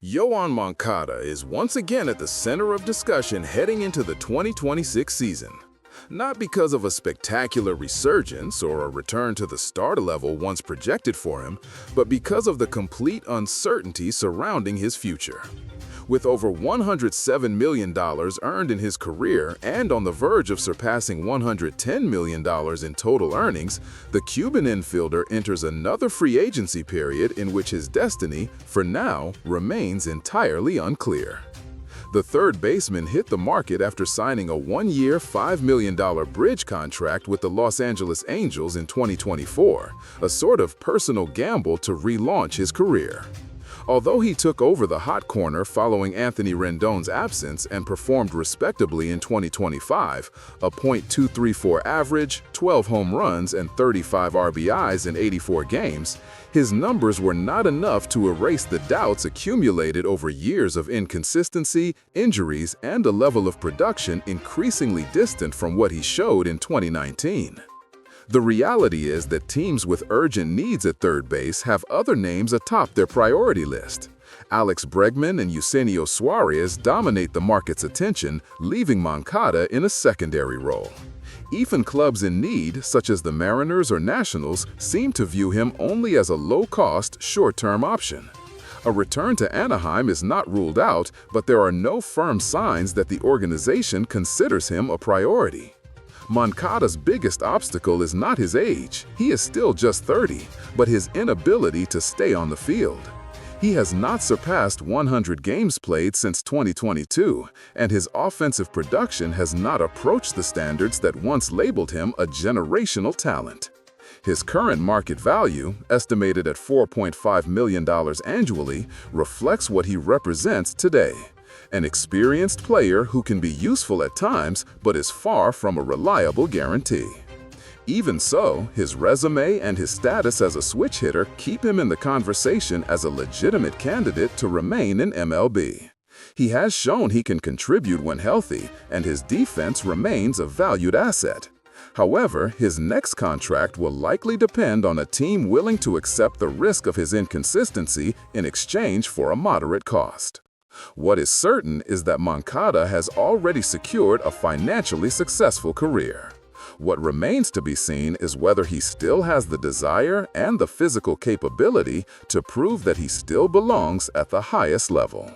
Yoán Moncada is once again at the center of discussion heading into the 2026 season. Not because of a spectacular resurgence or a return to the starter level once projected for him, but because of the complete uncertainty surrounding his future. With over $107 million earned in his career and on the verge of surpassing $110 million in total earnings, the Cuban infielder enters another free agency period in which his destiny, for now, remains entirely unclear. The third baseman hit the market after signing a one-year, $5 million bridge contract with the Los Angeles Angels in 2024, a sort of personal gamble to relaunch his career. Although he took over the hot corner following Anthony Rendon's absence and performed respectably in 2025, a .234 average, 12 home runs, and 35 RBIs in 84 games, his numbers were not enough to erase the doubts accumulated over years of inconsistency, injuries, and a level of production increasingly distant from what he showed in 2019. The reality is that teams with urgent needs at third base have other names atop their priority list. Alex Bregman and Eugenio Suarez dominate the market's attention, leaving Moncada in a secondary role. Even clubs in need, such as the Mariners or Nationals, seem to view him only as a low-cost, short-term option. A return to Anaheim is not ruled out, but there are no firm signs that the organization considers him a priority. Moncada's biggest obstacle is not his age, he is still just 30, but his inability to stay on the field. He has not surpassed 100 games played since 2022, and his offensive production has not approached the standards that once labeled him a generational talent. His current market value, estimated at $4.5 million annually, reflects what he represents today. An experienced player who can be useful at times but is far from a reliable guarantee. Even so, his resume and his status as a switch hitter keep him in the conversation as a legitimate candidate to remain in MLB. He has shown he can contribute when healthy, and his defense remains a valued asset. However, his next contract will likely depend on a team willing to accept the risk of his inconsistency in exchange for a moderate cost. What is certain is that Moncada has already secured a financially successful career. What remains to be seen is whether he still has the desire and the physical capability to prove that he still belongs at the highest level.